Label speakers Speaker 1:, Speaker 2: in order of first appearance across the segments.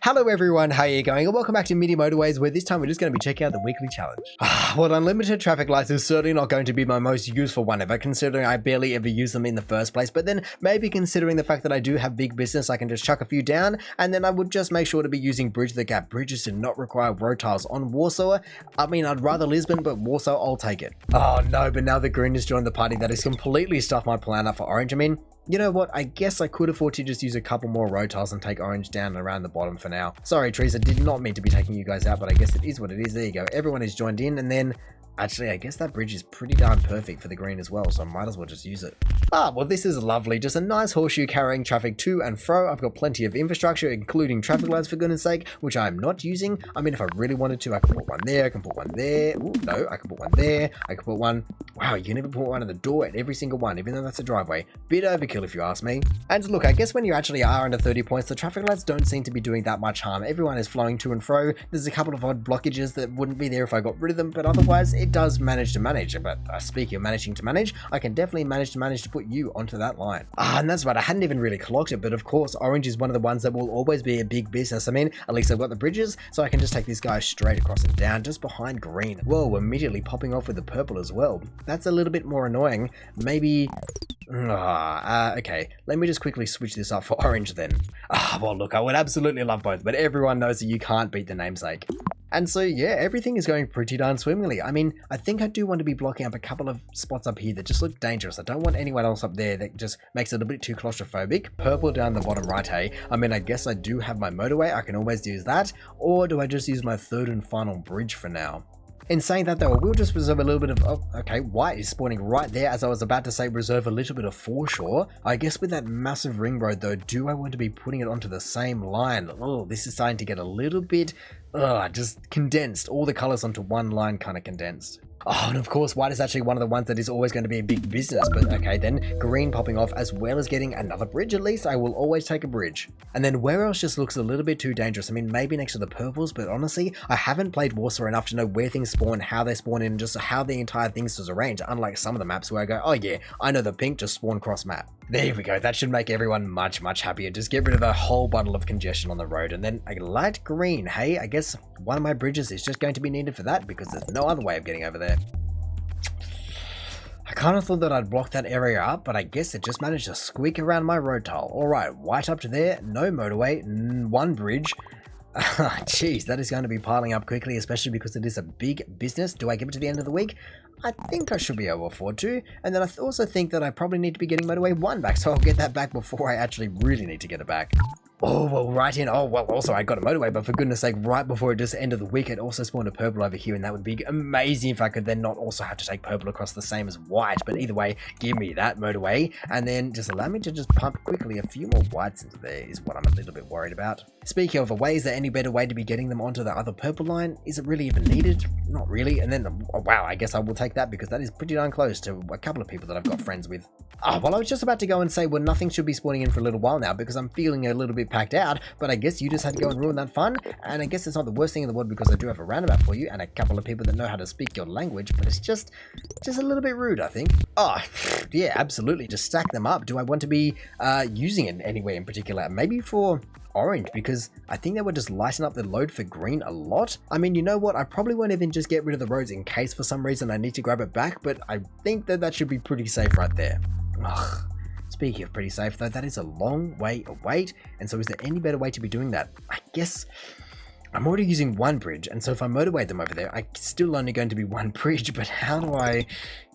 Speaker 1: Hello everyone, how are you going? And welcome back to Mini Motorways, where this time we're just going to be checking out the weekly challenge. Well, unlimited traffic lights is certainly not going to be my most useful one ever, considering I barely ever use them in the first place, but then maybe considering the fact that I do have big business, I can just chuck a few down, and then I would just make sure to be using Bridge the Gap. Bridges do not require road tiles on Warsaw. I mean, I'd rather Lisbon, but Warsaw, I'll take it. Oh no, but now the green has joined the party. That has completely stuffed my plan up for orange. I mean, you know what, I guess I could afford to just use a couple more road tiles and take orange down and around the bottom for now. Sorry trees, I did not mean to be taking you guys out, but I guess it is what it is. There you go, everyone is joined in, and then actually, I guess that bridge is pretty darn perfect for the green as well, so I might as well just use it. Well, this is lovely. Just a nice horseshoe carrying traffic to and fro. I've got plenty of infrastructure, including traffic lights, for goodness sake, which I'm not using. I mean, if I really wanted to, I can put one there, I can put one there. Ooh, no, I can put one there. I can put one... Wow, you can even put one at the door at every single one, even though that's a driveway. Bit overkill if you ask me. And look, I guess when you actually are under 30 points, the traffic lights don't seem to be doing that much harm. Everyone is flowing to and fro. There's a couple of odd blockages that wouldn't be there if I got rid of them, but otherwise, it does manage to manage. But speaking of managing to manage, I can definitely manage to put you onto that line. And that's right, I hadn't even really clocked it, but of course orange is one of the ones that will always be a big business. I mean, at least I've got the bridges, so I can just take this guy straight across and down just behind green. Whoa, immediately popping off with the purple as well. That's a little bit more annoying. Maybe... okay, let me just quickly switch this up for orange then. Well look, I would absolutely love both, but everyone knows that you can't beat the namesake. And so, yeah, everything is going pretty darn swimmingly. I mean, I think I do want to be blocking up a couple of spots up here that just look dangerous. I don't want anyone else up there that just makes it a bit too claustrophobic. Purple down the bottom right, hey? I mean, I guess I do have my motorway. I can always use that. Or do I just use my third and final bridge for now? In saying that though, we'll just reserve a little bit of... Oh, okay, white is spawning right there as I was about to say reserve a little bit of foreshore. I guess with that massive ring road though, do I want to be putting it onto the same line? Oh, this is starting to get a little bit... just condensed. All the colors onto one line kind of condensed. And of course, white is actually one of the ones that is always going to be a big business, but okay, then green popping off as well as getting another bridge at least. I will always take a bridge. And then where else just looks a little bit too dangerous? I mean, maybe next to the purples, but honestly, I haven't played Warsaw enough to know where things spawn, how they spawn in, just how the entire thing's is arranged, unlike some of the maps where I go, oh yeah, I know the pink just spawn cross map. There we go, that should make everyone much happier. Just get rid of a whole bundle of congestion on the road. And then a light green, hey, I guess one of my bridges is just going to be needed for that because there's no other way of getting over there. I kind of thought that I'd block that area up, but I guess it just managed to squeak around my road tile. Alright, white up to there, no motorway, one bridge. Jeez, that is going to be piling up quickly, especially because it is a big business. Do I give it to the end of the week? I think I should be able to afford to. And then I also think that I probably need to be getting motorway 1 back, so I'll get that back before I actually really need to get it back. Oh, well, right in. Oh, well, also, I got a motorway, but for goodness sake, right before it just ended the week, it also spawned a purple over here, and that would be amazing if I could then not also have to take purple across the same as white. But either way, give me that motorway, and then just allow me to just pump quickly a few more whites into there is what I'm a little bit worried about. Speaking of a way, is there any better way to be getting them onto the other purple line? Is it really even needed? Not really. And then, oh, wow, I guess I will take that because that is pretty darn close to a couple of people that I've got friends with. Well, I was just about to go and say, well, nothing should be spawning in for a little while now because I'm feeling a little bit packed out, but I guess you just had to go and ruin that fun, and I guess it's not the worst thing in the world because I do have a roundabout for you and a couple of people that know how to speak your language, but it's just a little bit rude, I think. Yeah, absolutely, just stack them up. Do I want to be using it anywhere in particular? Maybe for orange, because I think they would just lighten up the load for green a lot. I mean, you know what? I probably won't even just get rid of the roads in case for some reason I need to grab it back, but I think that should be pretty safe right there. Speaking of pretty safe though, that is a long way away, and so is there any better way to be doing that? I guess I'm already using one bridge, and so if I motorway them over there, I still only going to be one bridge, but how do I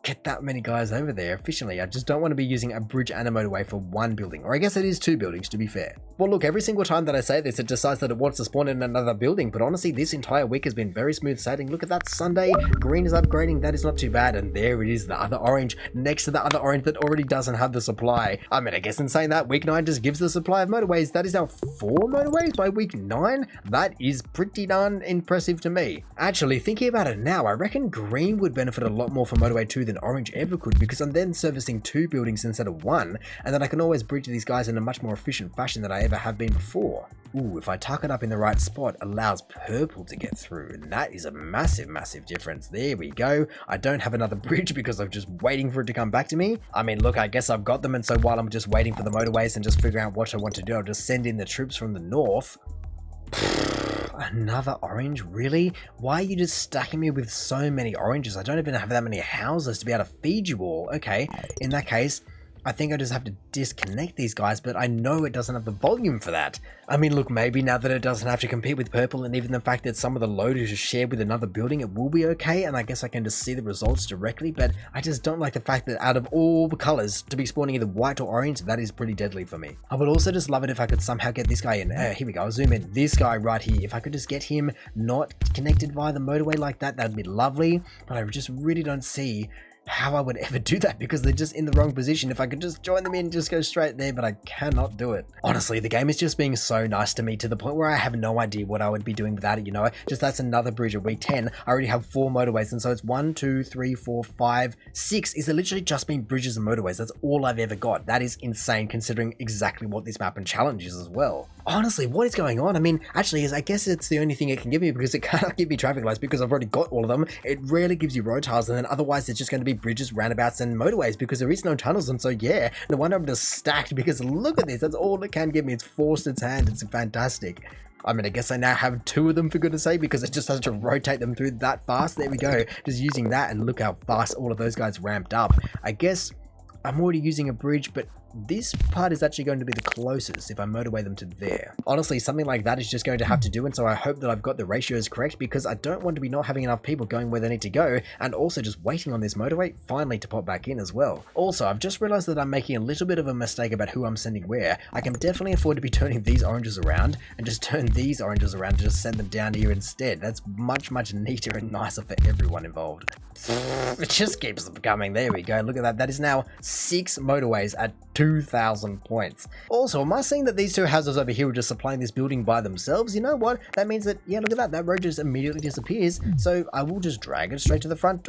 Speaker 1: get that many guys over there efficiently? I just don't want to be using a bridge and a motorway for one building, or I guess it is 2 buildings to be fair. Well look, every single time that I say this, it decides that it wants to spawn in another building, but honestly this entire week has been very smooth sailing. Look at that Sunday, green is upgrading, that is not too bad, and there it is, the other orange next to the other orange that already doesn't have the supply. I mean, I guess in saying that, week 9 just gives the supply of motorways. That is now 4 motorways by week 9. That is pretty darn impressive to me. Actually, thinking about it now, I reckon green would benefit a lot more from motorway 2 than orange ever could, because I'm then servicing 2 buildings instead of 1, and then I can always bridge these guys in a much more efficient fashion than I ever have been before. Ooh, if I tuck it up in the right spot, allows purple to get through, and that is a massive difference. There we go. I don't have another bridge because I'm just waiting for it to come back to me. I mean, look, I guess I've got them, and so while I'm just waiting for the motorways and just figuring out what I want to do, I'll just send in the troops from the north. Another orange? Really? Why are you just stacking me with so many oranges? I don't even have that many houses to be able to feed you all. Okay, in that case, I think I just have to disconnect these guys, but I know it doesn't have the volume for that. I mean, look, maybe now that it doesn't have to compete with purple, and even the fact that some of the load is shared with another building, it will be okay, and I guess I can just see the results directly, but I just don't like the fact that out of all the colors, to be spawning either white or orange, that is pretty deadly for me. I would also just love it if I could somehow get this guy in. Here we go, I'll zoom in. This guy right here, if I could just get him not connected via the motorway like that, that'd be lovely, but I just really don't see how I would ever do that because they're just in the wrong position. If I could just join them in, just go straight there, but I cannot do it. Honestly, the game is just being so nice to me to the point where I have no idea what I would be doing without it, you know? Just that's another bridge at week 10. I already have 4 motorways, and so it's 1, 2, 3, 4, 5, 6 is literally just been bridges and motorways. That's all I've ever got. That is insane considering exactly what this map and challenge is as well. Honestly, what is going on? I mean, actually, I guess it's the only thing it can give me because it cannot give me traffic lights because I've already got all of them. It rarely gives you road tiles, and then otherwise it's just going to be bridges, roundabouts, and motorways because there is no tunnels. And so, yeah, no wonder I'm just stacked because look at this. That's all it can give me. It's forced its hand. It's fantastic. I mean, I guess I now have 2 of them for goodness sake because it just has to rotate them through that fast. There we go. Just using that, and look how fast all of those guys ramped up. I guess I'm already using a bridge, but this part is actually going to be the closest if I motorway them to there. Honestly, something like that is just going to have to do, and so I hope that I've got the ratios correct because I don't want to be not having enough people going where they need to go, and also just waiting on this motorway finally to pop back in as well. Also, I've just realized that I'm making a little bit of a mistake about who I'm sending where. I can definitely afford to be turning these oranges around and just turn these oranges around and just send them down here instead. That's much neater and nicer for everyone involved. It just keeps them coming. There we go. Look at that. That is now 6 motorways at 2,000 points. Also, am I seeing that these 2 houses over here are just supplying this building by themselves? You know what? That means that, yeah, look at that. That road just immediately disappears. So I will just drag it straight to the front.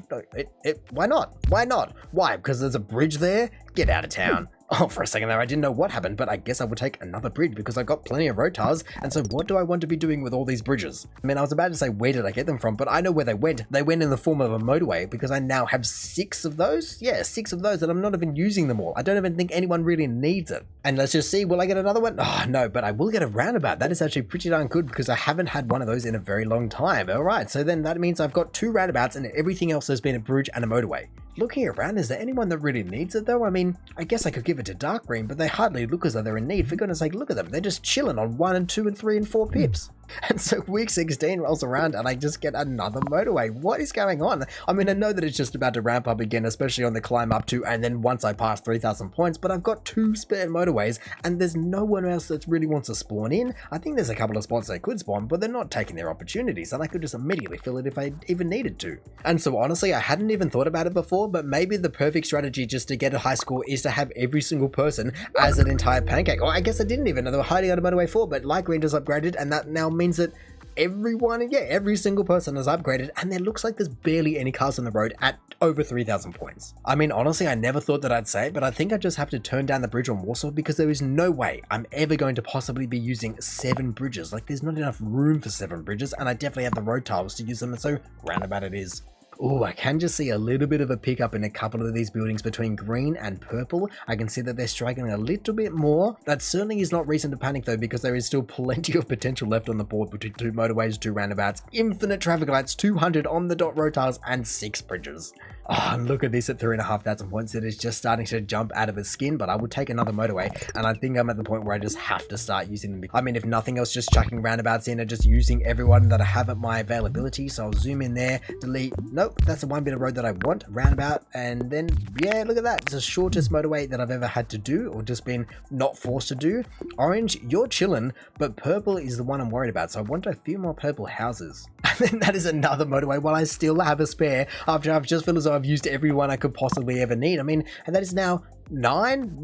Speaker 1: Why not? Why not? Why? Because there's a bridge there? Get out of town. Oh, for a second there, I didn't know what happened, but I guess I would take another bridge because I've got plenty of road tiles, and so what do I want to be doing with all these bridges? I mean, I was about to say, where did I get them from? But I know where they went. They went in the form of a motorway because I now have 6 of those. Yeah, 6 of those, and I'm not even using them all. I don't even think anyone really needs it. And let's just see, will I get another one? Oh, no, but I will get a roundabout. That is actually pretty darn good because I haven't had one of those in a very long time. All right, so then that means I've got 2 roundabouts and everything else has been a bridge and a motorway. Looking around, is there anyone that really needs it though? I mean, I guess I could give it to dark green, but they hardly look as though they're in need. For goodness sake, look at them. They're just chilling on 1 and 2 and 3 and 4 pips. And so week 16 rolls around and I just get another motorway. What is going on? I mean, I know that it's just about to ramp up again, especially on the climb up to, and then once I pass 3,000 points, but I've got 2 spare motorways and there's no one else that really wants to spawn in. I think there's a couple of spots they could spawn, but they're not taking their opportunities and I could just immediately fill it if I even needed to. And so honestly, I hadn't even thought about it before, but maybe the perfect strategy just to get a high score is to have every single person as an entire pancake. Or I guess I didn't even know they were hiding out of motorway 4, but light green just upgraded and that now means that everyone, yeah, every single person is upgraded and there looks like there's barely any cars on the road at over 3,000 points. I mean, honestly, I never thought that I'd say it, but I think I just have to turn down the bridge on Warsaw because there is no way I'm ever going to possibly be using 7 bridges. Like, there's not enough room for 7 bridges and I definitely have the road tiles to use them, and so roundabout it is. Oh, I can just see a little bit of a pickup in a couple of these buildings between green and purple. I can see that they're struggling a little bit more. That certainly is not reason to panic though, because there is still plenty of potential left on the board between 2 motorways, 2 roundabouts, infinite traffic lights, 200 on the dot road tiles, and 6 bridges. Oh, and look at this at 3,500 points. It is just starting to jump out of its skin, but I would take another motorway, and I think I'm at the point where I just have to start using them. I mean, if nothing else, just chucking roundabouts in and just using everyone that I have at my availability. So I'll zoom in there, delete. Nope, that's the one bit of road that I want. Roundabout, and then, yeah, look at that. It's the shortest motorway that I've ever had to do, or just been not forced to do. Orange, you're chilling, but purple is the one I'm worried about. So I want a few more purple houses. And then that is another motorway while I still have a spare after I've just felt as though I've used every one I could possibly ever need. I mean, and that is now 7,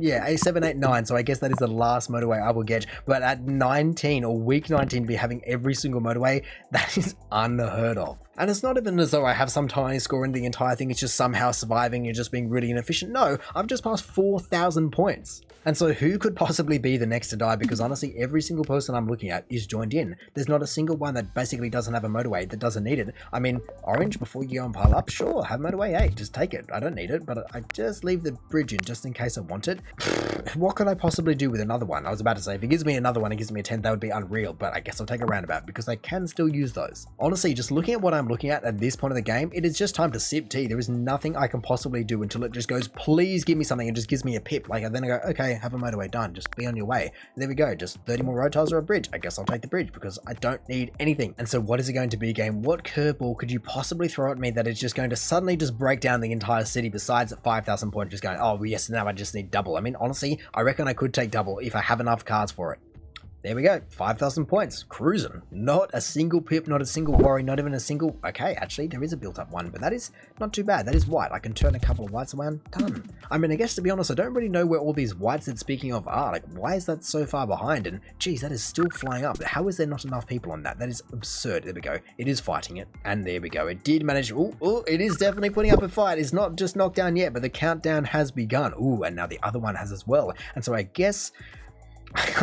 Speaker 1: 8, 9. So I guess that is the last motorway I will get. But at 19 or week 19, be having every single motorway, that is unheard of. And it's not even as though I have some tiny score in the entire thing, it's just somehow surviving and just being really inefficient. No, I've just passed 4,000 points. And so who could possibly be the next to die? Because honestly, every single person I'm looking at is joined in. There's not a single one that basically doesn't have a motorway, that doesn't need it. I mean, orange, before you go and pile up, sure, have motorway 8, just take it. I don't need it, but I just leave the bridge in just in case I want it. What could I possibly do with another one? I was about to say, if it gives me another one, it gives me a 10, that would be unreal, but I guess I'll take a roundabout because I can still use those. Honestly, just looking at what I'm looking at this point of the game, it is just time to sip tea. There is nothing I can possibly do until it just goes, please give me something, and just gives me a pip. Like, and then I go, okay, have a motorway, done. Just be on your way. There we go. Just 30 more road tiles or a bridge. I guess I'll take the bridge because I don't need anything. And so what is it going to be, game? What curveball could you possibly throw at me that is just going to suddenly just break down the entire city besides at 5,000 points just going, oh yes, now I just need double. I mean, honestly, I reckon I could take double if I have enough cards for it. There we go, 5,000 points, cruising. Not a single pip, not a single worry, not even a single... Okay, actually, there is a built-up one, but that is not too bad. That is white. I can turn a couple of whites around. Done. I mean, I guess to be honest, I don't really know where all these whites that speaking of are. Like, why is that so far behind? And, geez, that is still flying up. How is there not enough people on that? That is absurd. There we go. It is fighting it. And there we go. It did manage... Ooh, it is definitely putting up a fight. It's not just knocked down yet, but the countdown has begun. Ooh, and now the other one has as well. And so I guess...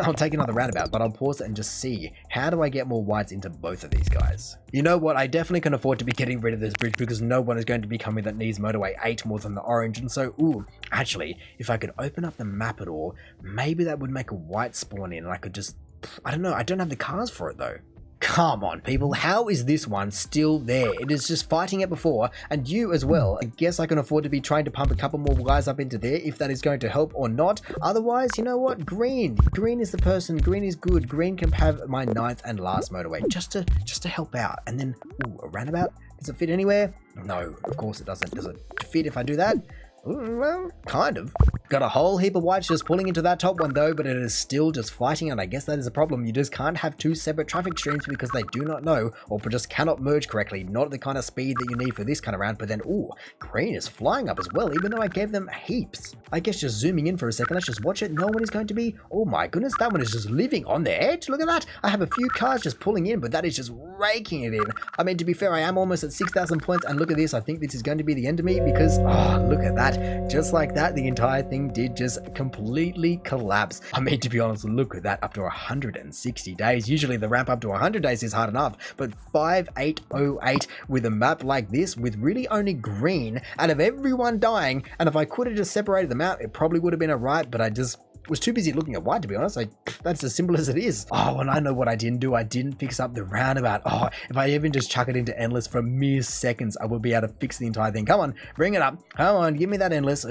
Speaker 1: I'll take another roundabout, but I'll pause it and just see, how do I get more whites into both of these guys? You know what, I definitely can afford to be getting rid of this bridge because no one is going to be coming that needs motorway 8 more than the orange. And so, ooh, actually, if I could open up the map at all, maybe that would make a white spawn in and I could just, I don't know, I don't have the cars for it though. Come on, people. How is this one still there? It is just fighting it before, and you as well. I guess I can afford to be trying to pump a couple more guys up into there if that is going to help or not. Otherwise, you know what? Green. Green is the person. Green is good. Green can have my 9th and last motorway just to help out. And then, ooh, a roundabout? Does it fit anywhere? No, of course it doesn't. Does it fit if I do that? Well, kind of. Got a whole heap of whites just pulling into that top one though, but it is still just fighting, and I guess that is a problem. You just can't have 2 separate traffic streams because they do not know or just cannot merge correctly. Not at the kind of speed that you need for this kind of round, but then, ooh, green is flying up as well, even though I gave them heaps. I guess just zooming in for a second, let's just watch it. No one is going to be, oh my goodness, that one is just living on the edge. Look at that. I have a few cars just pulling in, but that is just raking it in. I mean, to be fair, I am almost at 6,000 points, and look at this. I think this is going to be the end of me because, oh, look at that. Just like that, the entire thing did just completely collapse. I mean, to be honest, look at that, up to 160 days. Usually the ramp up to 100 days is hard enough, but 5808 with a map like this with really only green out of everyone dying, and if I could have just separated them out, it probably would have been alright, but I just was too busy looking at white, to be honest. That's as simple as it is. Oh, and I know what I didn't do. I didn't fix up the roundabout. Oh, if I even just chuck it into endless for mere seconds, I would be able to fix the entire thing. Come on, bring it up. Come on, give me that endless.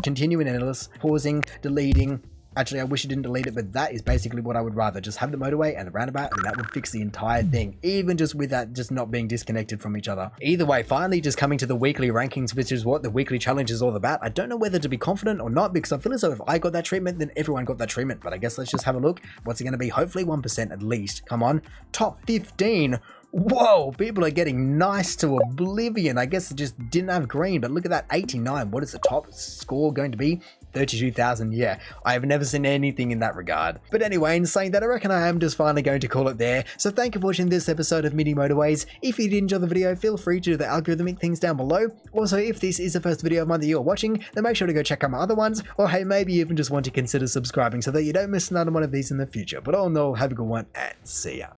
Speaker 1: Continue in endless. Pausing, deleting. Actually, I wish I didn't delete it, but that is basically what I would rather. Just have the motorway and the roundabout, and that would fix the entire thing, even just with that just not being disconnected from each other. Either way, finally just coming to the weekly rankings, which is what the weekly challenge is all about. I don't know whether to be confident or not, because I feel as though if I got that treatment, then everyone got that treatment. But I guess let's just have a look. What's it going to be? Hopefully 1% at least. Come on. Top 15. Whoa, people are getting nice to oblivion. I guess it just didn't have green, but look at that, 89. What is the top score going to be? 32,000. Yeah, I have never seen anything in that regard. But anyway, in saying that, I reckon I am just finally going to call it there. So thank you for watching this episode of Mini Motorways. If you did enjoy the video, feel free to do the algorithmic things down below. Also, if this is the first video of mine that you're watching, then make sure to go check out my other ones, or hey, maybe you even just want to consider subscribing so that you don't miss another one of these in the future. But all in all, have a good one and see ya.